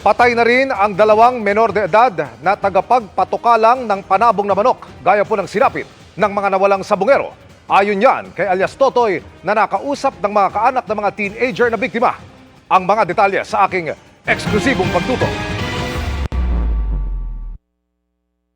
Patay na rin ang dalawang menor de edad na tagapagpatukalang ng panabong na manok gaya po ng sinapit ng mga nawalang sabungero. Ayon yan kay alias Totoy na nakausap ng mga kaanak ng mga teenager na biktima. Ang mga detalye sa aking eksklusibong pagtutok.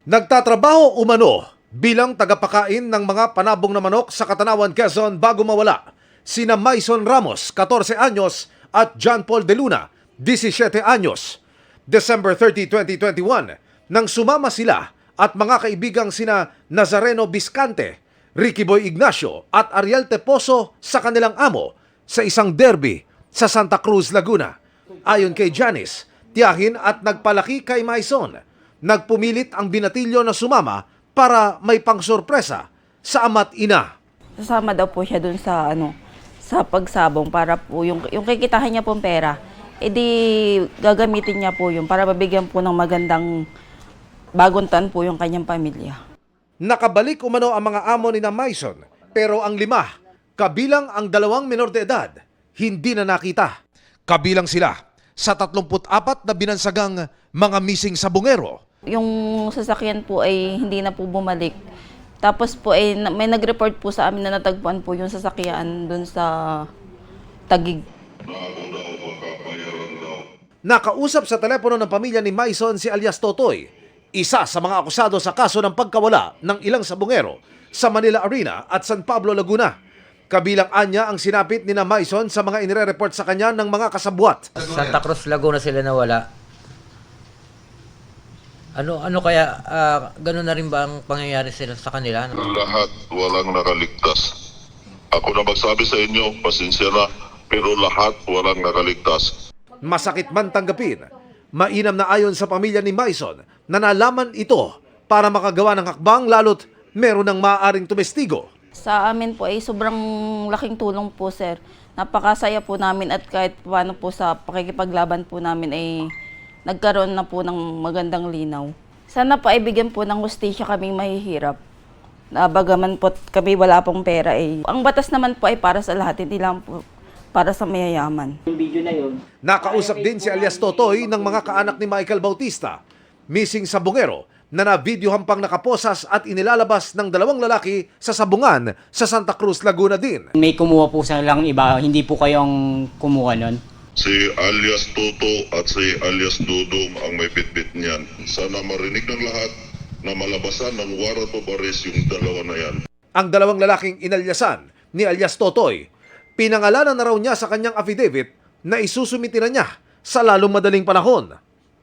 Nagtatrabaho umano bilang tagapakain ng mga panabong na manok sa Katanawan, Quezon bago mawala sina Maison Ramos, 14 anyos at John Paul De Luna, 17 anyos. December 30, 2021, nang sumama sila at mga kaibigang sina Nazareno Biscante, Ricky Boy Ignacio at Ariel Teposo sa kanilang amo sa isang derby sa Santa Cruz, Laguna. Ayon kay Janice, tiyahin at nagpalaki kay Maison, nagpumilit ang binatilyo na sumama para may pangsorpresa sa ama't ina. Sasama daw po siya dun sa sa pagsabong para po yung kikitahin niya pong pera, edi gagamitin niya po yun para mabigyan po ng magandang bagong taon po yung kanyang pamilya. Nakabalik umano ang mga amo ni na Maison, pero ang 5, kabilang ang 2 menor de edad, hindi na nakita. Kabilang sila sa 34 na binansagang mga missing sabungero. Yung sasakyan po ay hindi na po bumalik. Tapos po ay may nag-report po sa amin na natagpuan po yung sasakyan dun sa Taguig. Nakausap sa telepono ng pamilya ni Maison si alias Totoy, isa sa mga akusado sa kaso ng pagkawala ng ilang sabungero sa Manila Arena at San Pablo, Laguna. Kabilang anya ang sinapit ni na Maison sa mga inire-report sa kanya ng mga kasabwat. Santa Cruz, Laguna sila nawala. Ano kaya gano'n na rin ba ang pangyayari sila sa kanila? Lahat walang nakaligtas. Ako na magsabi sa inyo, pasensya na, pero lahat walang nakaligtas. Masakit man tanggapin, mainam na ayon sa pamilya ni Maison na nalaman ito para makagawa ng hakbang lalo't meron ng maaaring tumestigo. Sa amin po ay sobrang laking tulong po, sir. Napakasaya po namin at kahit paano po sa pakikipaglaban po namin ay nagkaroon na po ng magandang linaw. Sana po ay bigyan po ng hustisya kaming mahihirap. Bagaman po kami wala pong pera eh. Ang batas naman po ay para sa lahat, hindi lang po para sa mayayaman. Yung video na yun. Nakausap din si alias Totoy ng mga kaanak ni Michael Bautista, missing sabungero, na na-videohan pang nakaposas at inilalabas ng 2 lalaki sa sabungan sa Santa Cruz, Laguna din. May kumuha po sa lang iba, hindi po kayong kumuha nun. Si alias Toto at si alias Dudong ang may bitbit niyan. Sana marinig ng lahat na malabasan ng warrant of arrest yung 2 na yan. Ang 2 lalaking inalyasan ni alias Totoy, pinangalanan na raw niya sa kanyang affidavit na isusumiti na niya sa lalong madaling panahon.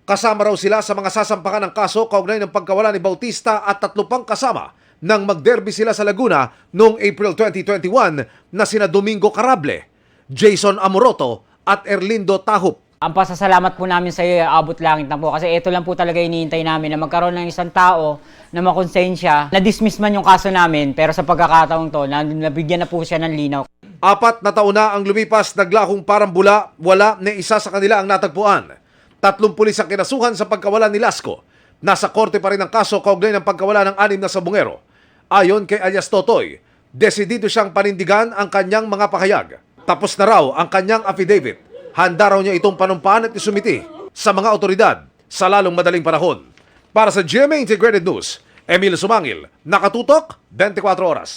Kasama raw sila sa mga sasampakan ng kaso kaugnay ng pagkawala ni Bautista at 3 pang kasama nang magderby sila sa Laguna noong April 2021 na sina Domingo Carable, Jason Amoroto at Erlindo Tahup. Ang pasasalamat po namin sa iyo, abot langit na po. Kasi ito lang po talaga hinihintay namin na magkaroon ng isang tao na makonsensya. Na-dismiss man yung kaso namin, pero sa pagkakataong to, nabigyan na po siya ng linaw. 4 na taon na ang lumipas, naglakong parang bula, wala na isa sa kanila ang natagpuan. 3 pulis ang kinasuhan sa pagkawala ni Lasco. Nasa korte pa rin ang kaso kaugnay ng pagkawala ng 6 na sabungero. Ayon kay alias Totoy, desidido siyang panindigan ang kanyang mga pahayag. Tapos na raw ang kanyang affidavit. Handa raw niya itong panumpaan at isumiti sa mga otoridad sa lalong madaling panahon. Para sa GMA Integrated News, Emil Sumangil, nakatutok 24 oras.